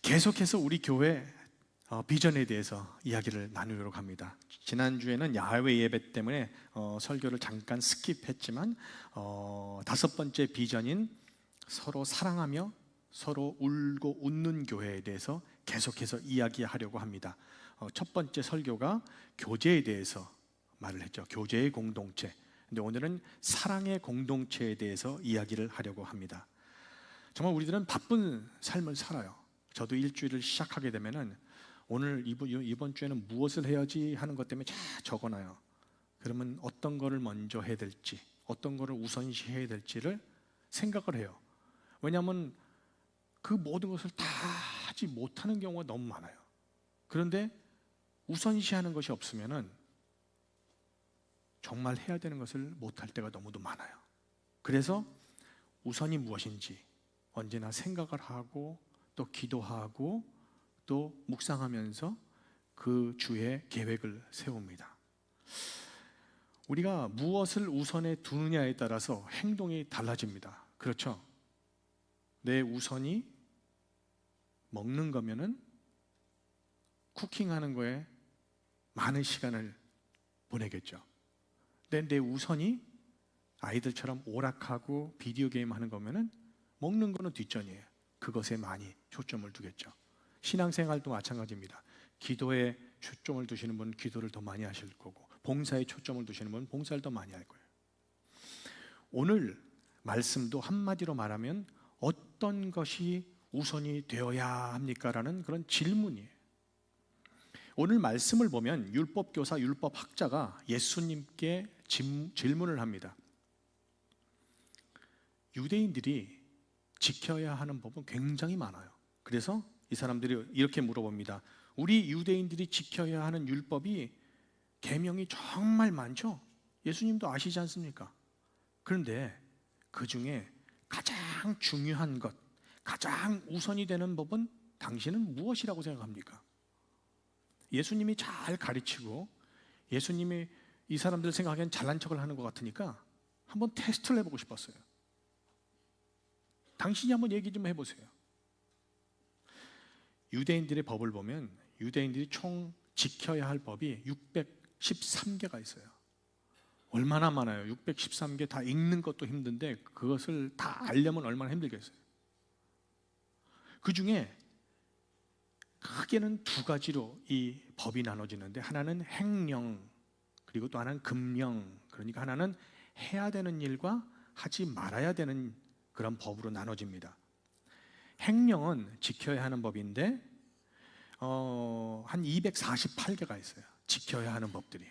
계속해서 우리 교회 비전에 대해서 이야기를 나누도록 합니다. 지난주에는 야외 예배 때문에 설교를 잠깐 스킵했지만 다섯 번째 비전인 서로 사랑하며 서로 울고 웃는 교회에 대해서 계속해서 이야기하려고 합니다. 첫 번째 설교가 교제에 대해서 말을 했죠. 교제의 공동체. 근데 오늘은 사랑의 공동체에 대해서 이야기를 하려고 합니다. 정말 우리들은 바쁜 삶을 살아요. 저도 일주일을 시작하게 되면은 오늘 이번 주에는 무엇을 해야지 하는 것 때문에 잘 적어놔요. 그러면 어떤 거를 먼저 해야 될지, 어떤 거를 우선시해야 될지를 생각을 해요. 왜냐하면 그 모든 것을 다 하지 못하는 경우가 너무 많아요. 그런데 우선시하는 것이 없으면은 정말 해야 되는 것을 못할 때가 너무도 많아요. 그래서 우선이 무엇인지 언제나 생각을 하고 또 기도하고 또 묵상하면서 그 주의 계획을 세웁니다. 우리가 무엇을 우선에 두느냐에 따라서 행동이 달라집니다. 그렇죠? 내 우선이 먹는 거면은 쿠킹하는 거에 많은 시간을 보내겠죠. 근데 내 우선이 아이들처럼 오락하고 비디오 게임 하는 거면은 먹는 거는 뒷전이에요. 그것에 많이 초점을 두겠죠. 신앙생활도 마찬가지입니다. 기도에 초점을 두시는 분은 기도를 더 많이 하실 거고, 봉사에 초점을 두시는 분은 봉사를 더 많이 할 거예요. 오늘 말씀도 한마디로 말하면 어떤 것이 우선이 되어야 합니까? 라는 그런 질문이에요. 오늘 말씀을 보면 율법교사, 율법학자가 예수님께 질문을 합니다. 유대인들이 지켜야 하는 법은 굉장히 많아요. 그래서 이 사람들이 이렇게 물어봅니다. 우리 유대인들이 지켜야 하는 율법이 계명이 정말 많죠? 예수님도 아시지 않습니까? 그런데 그 중에 가장 중요한 것, 가장 우선이 되는 법은 당신은 무엇이라고 생각합니까? 예수님이 잘 가르치고 예수님이 이 사람들 생각하기엔 잘난 척을 하는 것 같으니까 한번 테스트를 해보고 싶었어요. 당신이 한번 얘기 좀 해보세요. 유대인들의 법을 보면 유대인들이 총 지켜야 할 법이 613개가 있어요. 얼마나 많아요. 613개 다 읽는 것도 힘든데 그것을 다 알려면 얼마나 힘들겠어요. 그 중에 크게는 두 가지로 이 법이 나눠지는데, 하나는 행령, 그리고 또 하나는 금령. 그러니까 하나는 해야 되는 일과 하지 말아야 되는 그런 법으로 나눠집니다. 행령은 지켜야 하는 법인데 한 248개가 있어요. 지켜야 하는 법들이.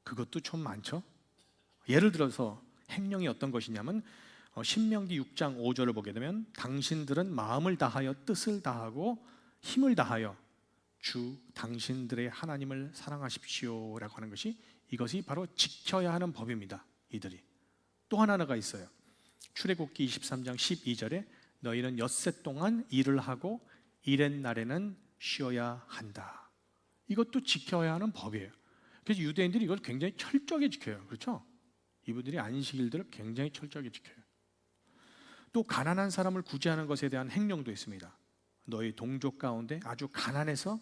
그것도 좀 많죠. 예를 들어서 행령이 어떤 것이냐면 신명기 6장 5절을 보게 되면 당신들은 마음을 다하여 뜻을 다하고 힘을 다하여 주 당신들의 하나님을 사랑하십시오 라고 하는 것이, 이것이 바로 지켜야 하는 법입니다. 이들이. 또 하나가 있어요. 출애굽기 23장 12절에 너희는 엿새 동안 일을 하고 일의 날에는 쉬어야 한다. 이것도 지켜야 하는 법이에요. 그래서 유대인들이 이걸 굉장히 철저하게 지켜요. 그렇죠? 이분들이 안식일들을 굉장히 철저하게 지켜요. 또 가난한 사람을 구제하는 것에 대한 행령도 있습니다. 너희 동족 가운데 아주 가난해서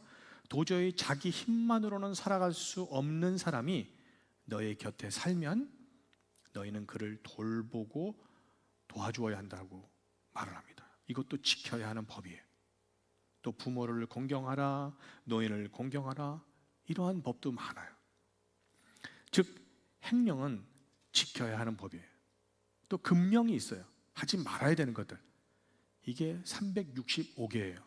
도저히 자기 힘만으로는 살아갈 수 없는 사람이 너희 곁에 살면 너희는 그를 돌보고 도와주어야 한다고 말을 합니다. 이것도 지켜야 하는 법이에요. 또 부모를 공경하라, 노인을 공경하라, 이러한 법도 많아요. 즉 행령은 지켜야 하는 법이에요. 또 금령이 있어요. 하지 말아야 되는 것들. 이게 365개예요.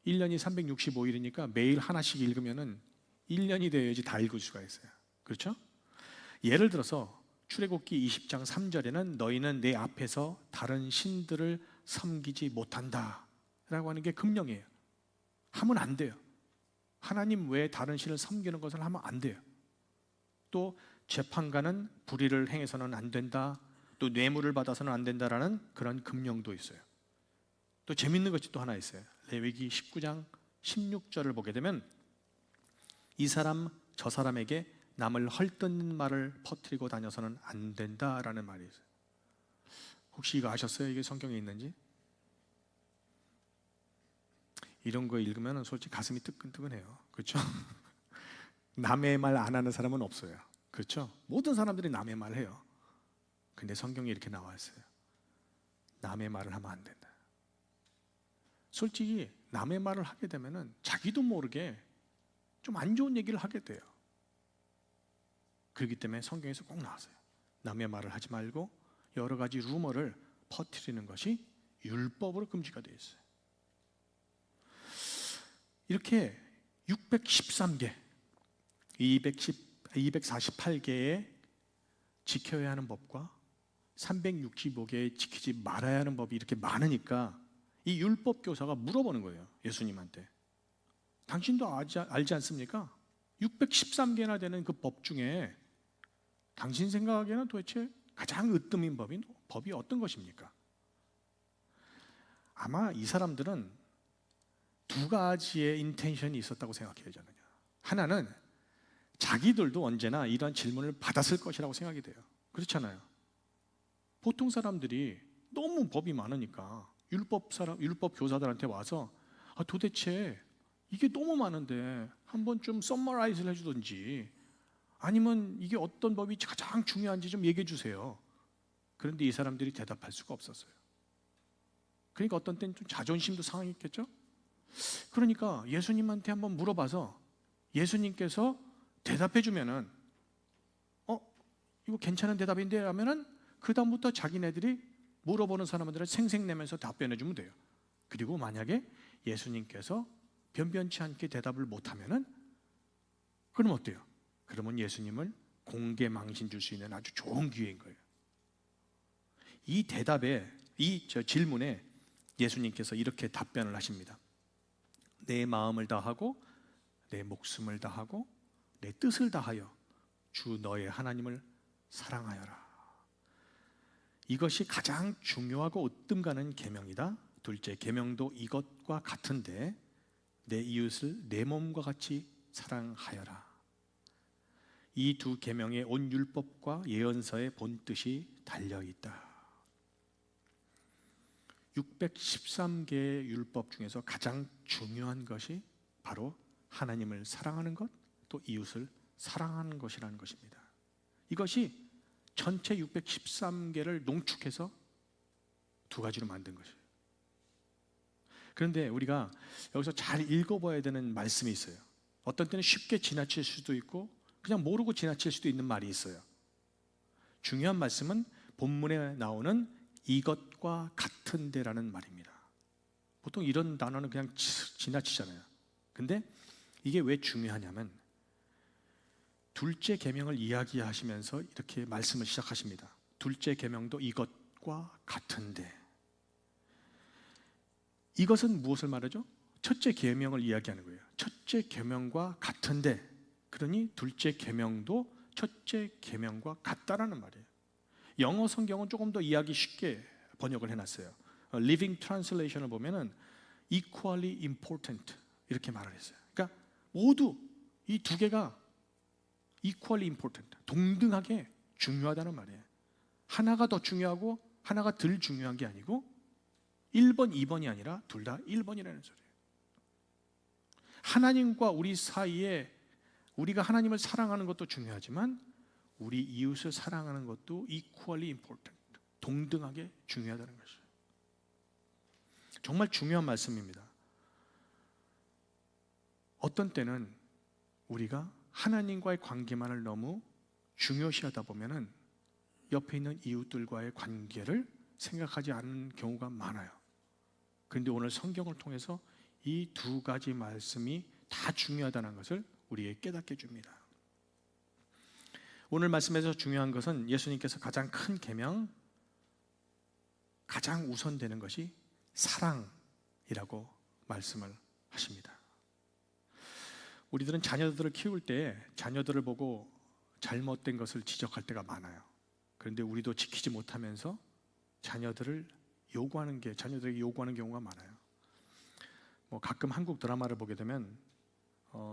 1년이 365일이니까 매일 하나씩 읽으면은 1년이 되어야지 다 읽을 수가 있어요. 그렇죠? 예를 들어서 출애굽기 20장 3절에는 너희는 내 앞에서 다른 신들을 섬기지 못한다 라고 하는 게 금령이에요. 하면 안 돼요. 하나님 외에 다른 신을 섬기는 것을 하면 안 돼요. 또 재판관은 불의를 행해서는 안 된다, 또 뇌물을 받아서는 안 된다라는 그런 금령도 있어요. 또 재밌는 것이 또 하나 있어요. 레위기 19장 16절을 보게 되면 이 사람 저 사람에게 남을 헐뜯는 말을 퍼뜨리고 다녀서는 안 된다라는 말이 있어요. 혹시 이거 아셨어요? 이게 성경에 있는지? 이런 거 읽으면 솔직히 가슴이 뜨끈뜨끈해요. 그렇죠? 남의 말 안 하는 사람은 없어요. 그렇죠? 모든 사람들이 남의 말 해요. 근데 성경에 이렇게 나와 있어요. 남의 말을 하면 안 된다. 솔직히 남의 말을 하게 되면은 자기도 모르게 좀 안 좋은 얘기를 하게 돼요. 그렇기 때문에 성경에서 꼭 나왔어요. 남의 말을 하지 말고 여러 가지 루머를 퍼뜨리는 것이 율법으로 금지가 되어 있어요. 이렇게 613개, 248개의 지켜야 하는 법과 365개의 지키지 말아야 하는 법이 이렇게 많으니까 이 율법 교사가 물어보는 거예요. 예수님한테. 당신도 알지 않습니까? 613개나 되는 그 법 중에 당신 생각에는 도대체 가장 으뜸인 법이 어떤 것입니까? 아마 이 사람들은 두 가지의 인텐션이 있었다고 생각해요, 저는요. 하나는 자기들도 언제나 이런 질문을 받았을 것이라고 생각이 돼요. 그렇잖아요. 보통 사람들이 너무 법이 많으니까 율법 교사들한테 와서 도대체 이게 너무 많은데 한번 좀 서머라이즈를 해주든지 아니면 이게 어떤 법이 가장 중요한지 좀 얘기해 주세요. 그런데 이 사람들이 대답할 수가 없었어요. 그러니까 어떤 때는 좀 자존심도 상했겠죠? 그러니까 예수님한테 한번 물어봐서 예수님께서 대답해 주면은 이거 괜찮은 대답인데 하면은 그 다음부터 자기네들이 물어보는 사람들은 생색내면서 답변해 주면 돼요. 그리고 만약에 예수님께서 변변치 않게 대답을 못하면은 그럼 어때요? 그러면 예수님을 공개 망신 줄 수 있는 아주 좋은 기회인 거예요. 이 질문에 예수님께서 이렇게 답변을 하십니다. 내 마음을 다하고 내 목숨을 다하고 내 뜻을 다하여 주 너의 하나님을 사랑하여라. 이것이 가장 중요하고 으뜸 가는 계명이다. 둘째 계명도 이것과 같은데 내 이웃을 내 몸과 같이 사랑하여라. 이 두 계명에 온 율법과 예언서의 본뜻이 달려있다. 613개의 율법 중에서 가장 중요한 것이 바로 하나님을 사랑하는 것, 또 이웃을 사랑하는 것이라는 것입니다. 이것이 전체 613개를 농축해서 두 가지로 만든 것이에요. 그런데 우리가 여기서 잘 읽어봐야 되는 말씀이 있어요. 어떤 때는 쉽게 지나칠 수도 있고 그냥 모르고 지나칠 수도 있는 말이 있어요. 중요한 말씀은 본문에 나오는 이것과 같은데라는 말입니다. 보통 이런 단어는 그냥 지나치잖아요. 근데 이게 왜 중요하냐면 둘째 계명을 이야기하시면서 이렇게 말씀을 시작하십니다. 둘째 계명도 이것과 같은데. 이것은 무엇을 말하죠? 첫째 계명을 이야기하는 거예요. 첫째 계명과 같은데, 그러니 둘째 계명도 첫째 계명과 같다라는 말이에요. 영어 성경은 조금 더 이해하기 쉽게 번역을 해놨어요. Living Translation을 보면은 equally important 이렇게 말을 했어요. 그러니까 모두 이 두 개가 equally important, 동등하게 중요하다는 말이에요. 하나가 더 중요하고 하나가 덜 중요한 게 아니고 1번, 2번이 아니라 둘 다 1번이라는 소리예요. 하나님과 우리 사이에 우리가 하나님을 사랑하는 것도 중요하지만 우리 이웃을 사랑하는 것도 equally important, 동등하게 중요하다는 것이에요. 정말 중요한 말씀입니다. 어떤 때는 우리가 하나님과의 관계만을 너무 중요시하다 보면은 옆에 있는 이웃들과의 관계를 생각하지 않는 경우가 많아요. 그런데 오늘 성경을 통해서 이 두 가지 말씀이 다 중요하다는 것을 우리에게 깨닫게 줍니다. 오늘 말씀에서 중요한 것은 예수님께서 가장 큰 계명, 가장 우선되는 것이 사랑이라고 말씀을 하십니다. 우리들은 자녀들을 키울 때 자녀들을 보고 잘못된 것을 지적할 때가 많아요. 그런데 우리도 지키지 못하면서 자녀들에게 요구하는 경우가 많아요. 가끔 한국 드라마를 보게 되면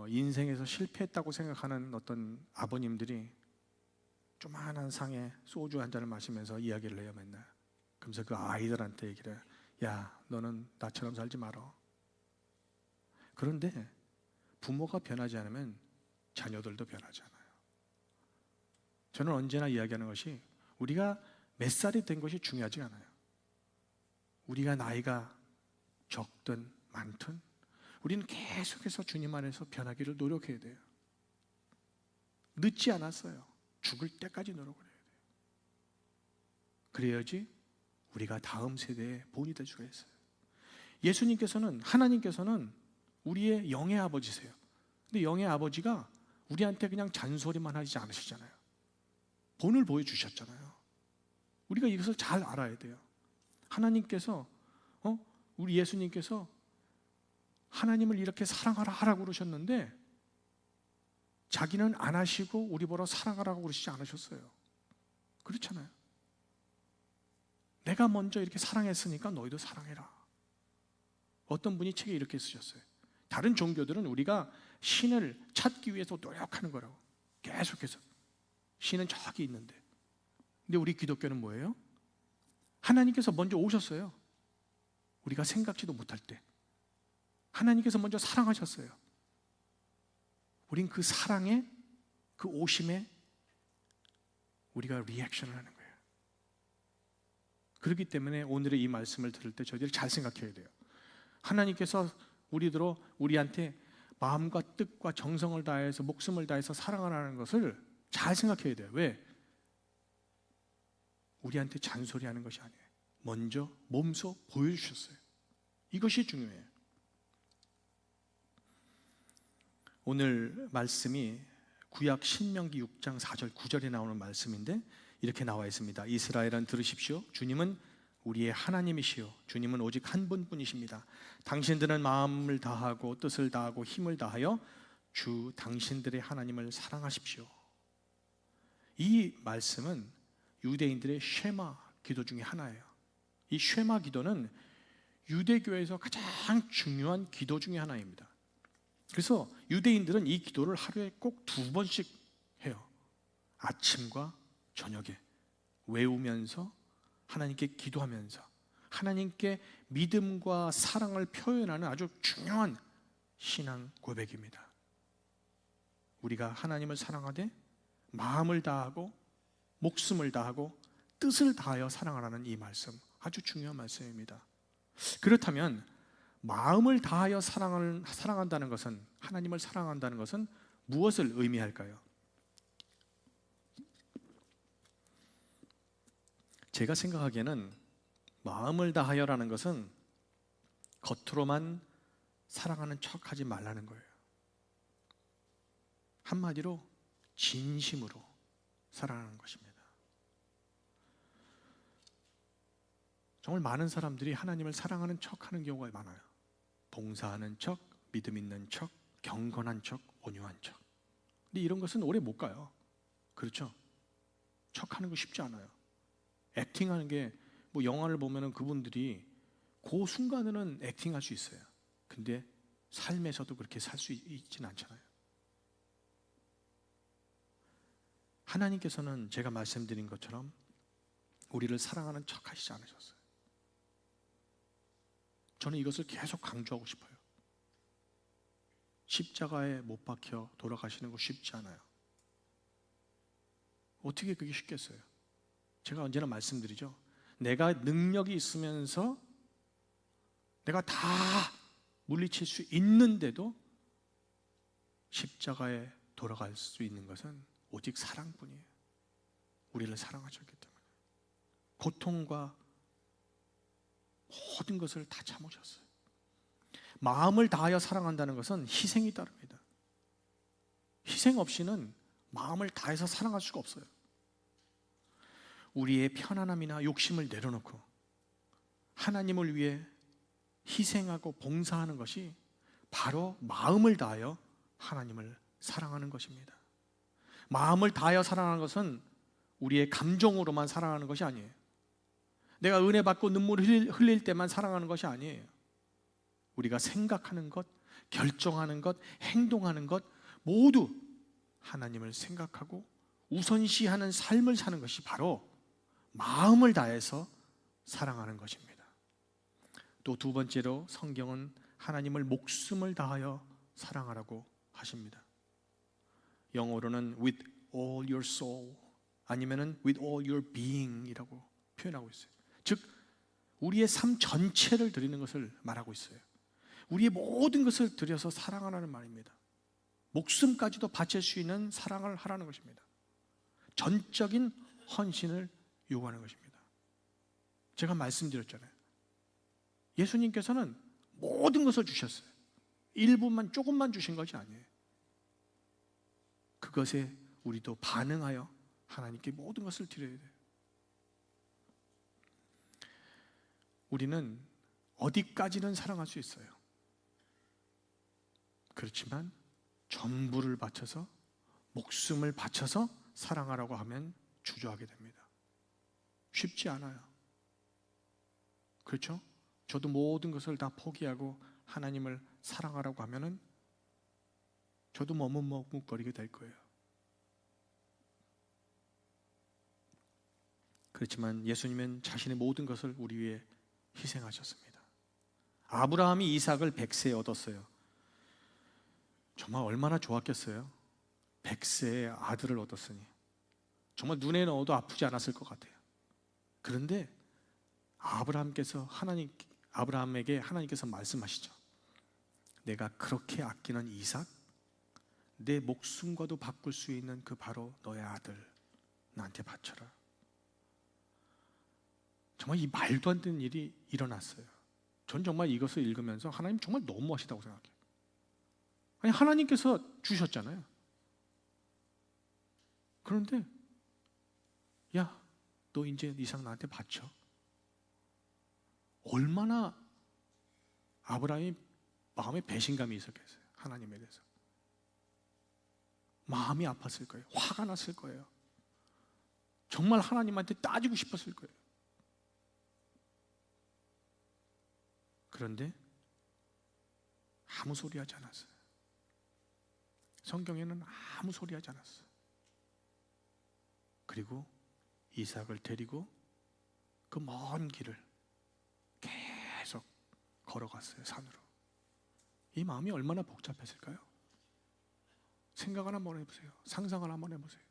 인생에서 실패했다고 생각하는 어떤 아버님들이 조그만한 상에 소주 한 잔을 마시면서 이야기를 해요, 맨날. 그러면서 그 아이들한테 얘기를 해요. 야, 너는 나처럼 살지 말어. 그런데 부모가 변하지 않으면 자녀들도 변하지 않아요. 저는 언제나 이야기하는 것이 우리가 몇 살이 된 것이 중요하지 않아요. 우리가 나이가 적든 많든 우리는 계속해서 주님 안에서 변하기를 노력해야 돼요. 늦지 않았어요. 죽을 때까지 노력을 해야 돼요. 그래야지 우리가 다음 세대의 본이 될 수가 있어요. 예수님께서는, 하나님께서는 우리의 영의 아버지세요. 근데 영의 아버지가 우리한테 그냥 잔소리만 하지 않으시잖아요. 본을 보여주셨잖아요. 우리가 이것을 잘 알아야 돼요. 하나님께서, 우리 예수님께서 하나님을 이렇게 사랑하라 하라고 그러셨는데 자기는 안 하시고 우리 보러 사랑하라고 그러시지 않으셨어요. 그렇잖아요. 내가 먼저 이렇게 사랑했으니까 너희도 사랑해라. 어떤 분이 책에 이렇게 쓰셨어요. 다른 종교들은 우리가 신을 찾기 위해서 노력하는 거라고. 계속해서. 신은 저기 있는데. 근데 우리 기독교는 뭐예요? 하나님께서 먼저 오셨어요. 우리가 생각지도 못할 때. 하나님께서 먼저 사랑하셨어요. 우린 그 사랑에, 그 오심에 우리가 리액션을 하는 거예요. 그렇기 때문에 오늘의 이 말씀을 들을 때 저희들이 잘 생각해야 돼요. 하나님께서 우리한테 마음과 뜻과 정성을 다해서 목숨을 다해서 사랑하라는 것을 잘 생각해야 돼요. 왜? 우리한테 잔소리하는 것이 아니에요. 먼저 몸소 보여주셨어요. 이것이 중요해요. 오늘 말씀이 구약 신명기 6장 4절 9절에 나오는 말씀인데 이렇게 나와 있습니다. 이스라엘은 들으십시오. 주님은 우리의 하나님이시요 주님은 오직 한 분뿐이십니다. 당신들은 마음을 다하고 뜻을 다하고 힘을 다하여 주 당신들의 하나님을 사랑하십시오. 이 말씀은 유대인들의 쉐마 기도 중에 하나예요. 이 쉐마 기도는 유대교에서 가장 중요한 기도 중에 하나입니다. 그래서 유대인들은 이 기도를 하루에 꼭 2번씩 해요. 아침과 저녁에 외우면서 하나님께 기도하면서 하나님께 믿음과 사랑을 표현하는 아주 중요한 신앙 고백입니다. 우리가 하나님을 사랑하되 마음을 다하고 목숨을 다하고 뜻을 다하여 사랑하라는 이 말씀, 아주 중요한 말씀입니다. 그렇다면 마음을 다하여 사랑한다는 것은, 하나님을 사랑한다는 것은 무엇을 의미할까요? 제가 생각하기에는 마음을 다하여라는 것은 겉으로만 사랑하는 척하지 말라는 거예요. 한마디로 진심으로 사랑하는 것입니다. 정말 많은 사람들이 하나님을 사랑하는 척하는 경우가 많아요. 봉사하는 척, 믿음 있는 척, 경건한 척, 온유한 척. 근데 이런 것은 오래 못 가요. 그렇죠? 척하는 거 쉽지 않아요. 액팅하는 게, 뭐 영화를 보면은 그분들이 그 순간에는 액팅할 수 있어요. 근데 삶에서도 그렇게 살 수 있지는 않잖아요. 하나님께서는 제가 말씀드린 것처럼 우리를 사랑하는 척 하시지 않으셨어요. 저는 이것을 계속 강조하고 싶어요. 십자가에 못 박혀 돌아가시는 거 쉽지 않아요. 어떻게 그게 쉽겠어요? 제가 언제나 말씀드리죠. 내가 능력이 있으면서 내가 다 물리칠 수 있는데도 십자가에 돌아갈 수 있는 것은 오직 사랑뿐이에요. 우리를 사랑하셨기 때문에. 고통과 모든 것을 다 참으셨어요. 마음을 다하여 사랑한다는 것은 희생이 따릅니다. 희생 없이는 마음을 다해서 사랑할 수가 없어요. 우리의 편안함이나 욕심을 내려놓고 하나님을 위해 희생하고 봉사하는 것이 바로 마음을 다하여 하나님을 사랑하는 것입니다. 마음을 다하여 사랑하는 것은 우리의 감정으로만 사랑하는 것이 아니에요. 내가 은혜 받고 눈물을 흘릴 때만 사랑하는 것이 아니에요. 우리가 생각하는 것, 결정하는 것, 행동하는 것 모두 하나님을 생각하고 우선시하는 삶을 사는 것이 바로 마음을 다해서 사랑하는 것입니다. 또 두 번째로 성경은 하나님을 목숨을 다하여 사랑하라고 하십니다. 영어로는 with all your soul 아니면은 with all your being이라고 표현하고 있어요. 즉 우리의 삶 전체를 드리는 것을 말하고 있어요. 우리의 모든 것을 들여서 사랑하라는 말입니다. 목숨까지도 바칠 수 있는 사랑을 하라는 것입니다. 전적인 헌신을 요구하는 것입니다. 제가 말씀드렸잖아요. 예수님께서는 모든 것을 주셨어요. 일부만 조금만 주신 것이 아니에요. 그것에 우리도 반응하여 하나님께 모든 것을 드려야 돼요. 우리는 어디까지는 사랑할 수 있어요. 그렇지만 전부를 바쳐서 목숨을 바쳐서 사랑하라고 하면 주저하게 됩니다. 쉽지 않아요. 그렇죠? 저도 모든 것을 다 포기하고 하나님을 사랑하라고 하면은 저도 머뭇머뭇거리게 될 거예요. 그렇지만 예수님은 자신의 모든 것을 우리 위해 희생하셨습니다. 아브라함이 이삭을 100세에 얻었어요. 정말 얼마나 좋았겠어요? 100세의 아들을 얻었으니 정말 눈에 넣어도 아프지 않았을 것 같아요. 그런데 아브라함에게 하나님께서 말씀하시죠. 내가 그렇게 아끼는 이삭, 내 목숨과도 바꿀 수 있는 그 바로 너의 아들 나한테 바쳐라. 정말 이 말도 안 되는 일이 일어났어요. 전 정말 이것을 읽으면서 하나님 정말 너무하시다고 생각해요. 아니 하나님께서 주셨잖아요. 그런데 야, 너 이제 이삭 나한테 바쳐. 얼마나 아브라함이 마음에 배신감이 있었겠어요. 하나님에 대해서. 마음이 아팠을 거예요. 화가 났을 거예요. 정말 하나님한테 따지고 싶었을 거예요. 그런데 아무 소리 하지 않았어요. 성경에는 아무 소리 하지 않았어요. 그리고 이삭을 데리고 그 먼 길을 계속 걸어갔어요. 산으로. 이 마음이 얼마나 복잡했을까요? 생각을 한번 해보세요. 상상을 한번 해보세요.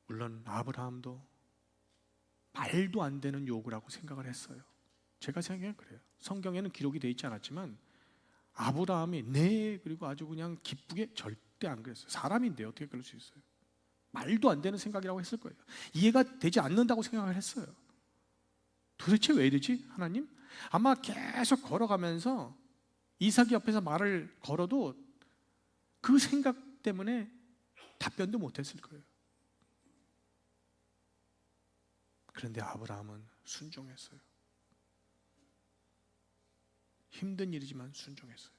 물론 아브라함도 말도 안 되는 요구라고 생각을 했어요. 제가 생각해요. 그래요. 성경에는 기록이 되어 있지 않았지만 아브라함이 네 그리고 아주 그냥 기쁘게 절대 안 그랬어요. 사람인데 어떻게 그럴 수 있어요? 말도 안 되는 생각이라고 했을 거예요. 이해가 되지 않는다고 생각을 했어요. 도대체 왜 이러지? 하나님? 아마 계속 걸어가면서 이삭이 옆에서 말을 걸어도 그 생각 때문에 답변도 못했을 거예요. 그런데 아브라함은 순종했어요. 힘든 일이지만 순종했어요.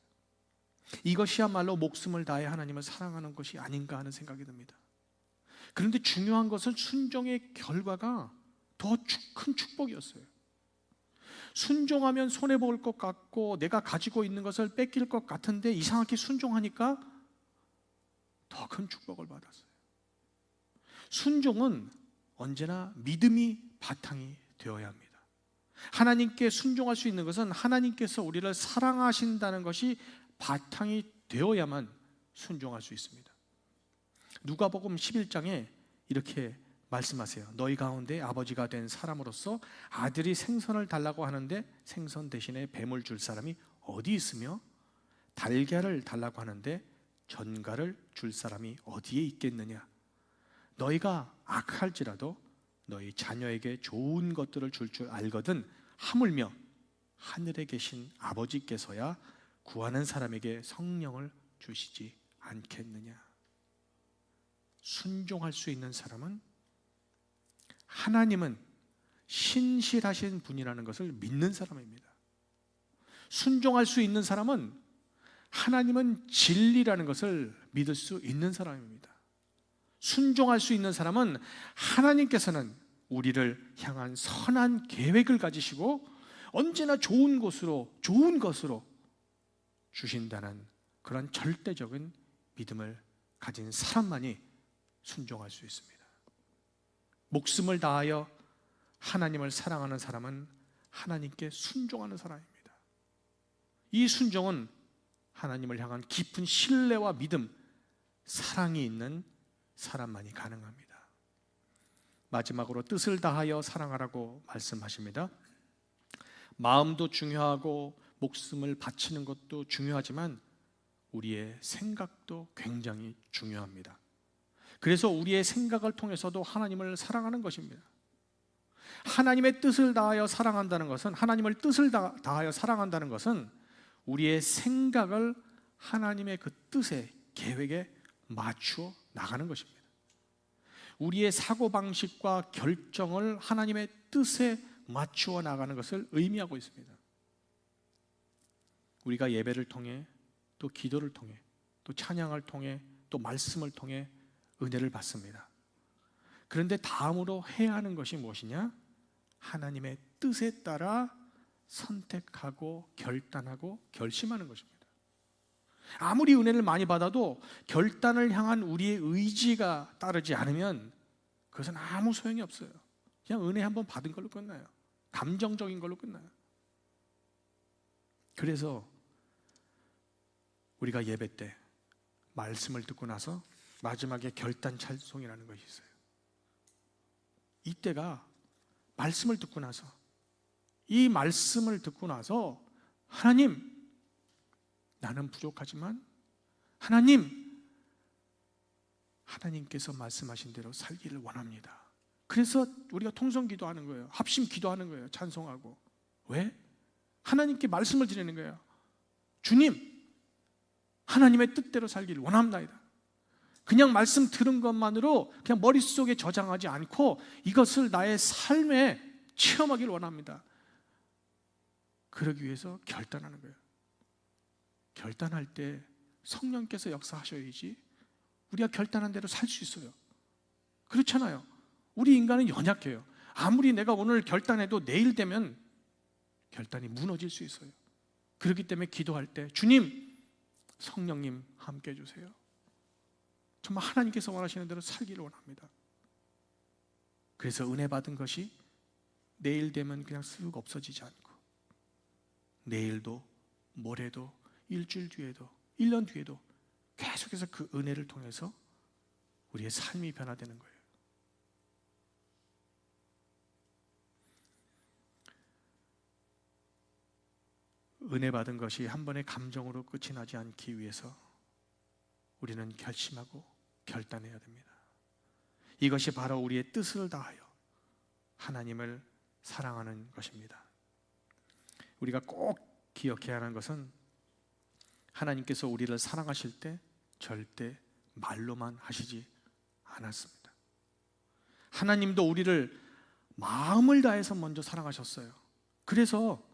이것이야말로 목숨을 다해 하나님을 사랑하는 것이 아닌가 하는 생각이 듭니다. 그런데 중요한 것은 순종의 결과가 더 큰 축복이었어요. 순종하면 손해볼 것 같고 내가 가지고 있는 것을 뺏길 것 같은데 이상하게 순종하니까 더 큰 축복을 받았어요. 순종은 언제나 믿음이 바탕이 되어야 합니다. 하나님께 순종할 수 있는 것은 하나님께서 우리를 사랑하신다는 것이 바탕이 되어야만 순종할 수 있습니다. 누가복음 11장에 이렇게 말씀하세요. 너희 가운데 아버지가 된 사람으로서 아들이 생선을 달라고 하는데 생선 대신에 뱀을 줄 사람이 어디 있으며 달걀을 달라고 하는데 전갈을 줄 사람이 어디에 있겠느냐. 너희가 악할지라도 너희 자녀에게 좋은 것들을 줄 알거든 하물며 하늘에 계신 아버지께서야 구하는 사람에게 성령을 주시지 않겠느냐. 순종할 수 있는 사람은 하나님은 신실하신 분이라는 것을 믿는 사람입니다. 순종할 수 있는 사람은 하나님은 진리라는 것을 믿을 수 있는 사람입니다. 순종할 수 있는 사람은 하나님께서는 우리를 향한 선한 계획을 가지시고 언제나 좋은 것으로 주신다는 그런 절대적인 믿음을 가진 사람만이 순종할 수 있습니다. 목숨을 다하여 하나님을 사랑하는 사람은 하나님께 순종하는 사람입니다. 이 순종은 하나님을 향한 깊은 신뢰와 믿음, 사랑이 있는 사람만이 가능합니다. 마지막으로 뜻을 다하여 사랑하라고 말씀하십니다. 마음도 중요하고 목숨을 바치는 것도 중요하지만 우리의 생각도 굉장히 중요합니다. 그래서 우리의 생각을 통해서도 하나님을 사랑하는 것입니다. 하나님의 뜻을 다하여 사랑한다는 것은, 하나님을 뜻을 다하여 사랑한다는 것은 우리의 생각을 하나님의 그 뜻에, 계획에 맞추어 나가는 것입니다. 우리의 사고방식과 결정을 하나님의 뜻에 맞추어 나가는 것을 의미하고 있습니다. 우리가 예배를 통해, 또 기도를 통해, 또 찬양을 통해, 또 말씀을 통해 은혜를 받습니다. 그런데 다음으로 해야 하는 것이 무엇이냐? 하나님의 뜻에 따라 선택하고 결단하고 결심하는 것입니다. 아무리 은혜를 많이 받아도 결단을 향한 우리의 의지가 따르지 않으면 그것은 아무 소용이 없어요. 그냥 은혜 한번 받은 걸로 끝나요. 감정적인 걸로 끝나요. 그래서 우리가 예배 때 말씀을 듣고 나서 마지막에 결단 찬송이라는 것이 있어요. 이때가 말씀을 듣고 나서, 이 말씀을 듣고 나서 하나님, 나는 부족하지만 하나님께서 말씀하신 대로 살기를 원합니다. 그래서 우리가 통성 기도하는 거예요. 합심 기도하는 거예요. 찬송하고. 왜? 하나님께 말씀을 드리는 거예요. 주님, 하나님의 뜻대로 살기를 원합니다. 그냥 말씀 들은 것만으로 그냥 머릿속에 저장하지 않고 이것을 나의 삶에 체험하기를 원합니다. 그러기 위해서 결단하는 거예요. 결단할 때 성령께서 역사하셔야지 우리가 결단한 대로 살 수 있어요. 그렇잖아요. 우리 인간은 연약해요. 아무리 내가 오늘 결단해도 내일 되면 결단이 무너질 수 있어요. 그렇기 때문에 기도할 때 주님, 성령님 함께 해주세요. 정말 하나님께서 원하시는 대로 살기를 원합니다. 그래서 은혜 받은 것이 내일 되면 그냥 쓱 없어지지 않고 내일도, 모레도, 일주일 뒤에도, 1년 뒤에도 계속해서 그 은혜를 통해서 우리의 삶이 변화되는 거예요. 은혜 받은 것이 한 번의 감정으로 끝이 나지 않기 위해서 우리는 결심하고 결단해야 됩니다. 이것이 바로 우리의 뜻을 다하여 하나님을 사랑하는 것입니다. 우리가 꼭 기억해야 하는 것은 하나님께서 우리를 사랑하실 때 절대 말로만 하시지 않았습니다. 하나님도 우리를 마음을 다해서 먼저 사랑하셨어요. 그래서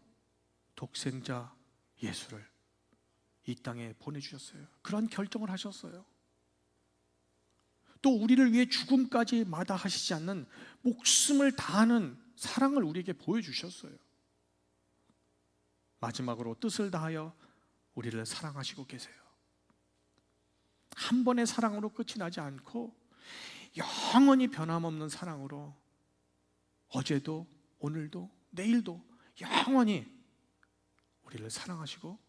독생자 예수를 이 땅에 보내주셨어요. 그런 결정을 하셨어요. 또 우리를 위해 죽음까지 마다하시지 않는 목숨을 다하는 사랑을 우리에게 보여주셨어요. 마지막으로 뜻을 다하여 우리를 사랑하시고 계세요. 한 번의 사랑으로 끝이 나지 않고 영원히 변함없는 사랑으로 어제도 오늘도 내일도 영원히 우리를 사랑하시고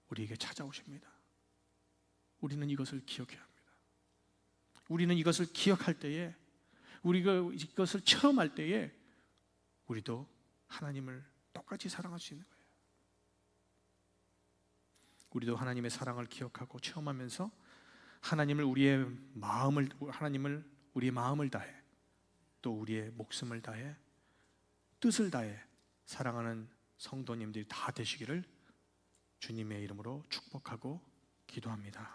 우리에게 찾아오십니다. 우리는 이것을 기억해야 합니다. 우리는 이것을 기억할 때에, 우리가 이것을 체험할 때에 우리도 하나님을 똑같이 사랑할 수 있는 거예요. 우리도 하나님의 사랑을 기억하고 체험하면서 하나님을 우리의 마음을 다해, 또 우리의 목숨을 다해, 뜻을 다해 사랑하는 성도님들이 다 되시기를 주님의 이름으로 축복하고 기도합니다.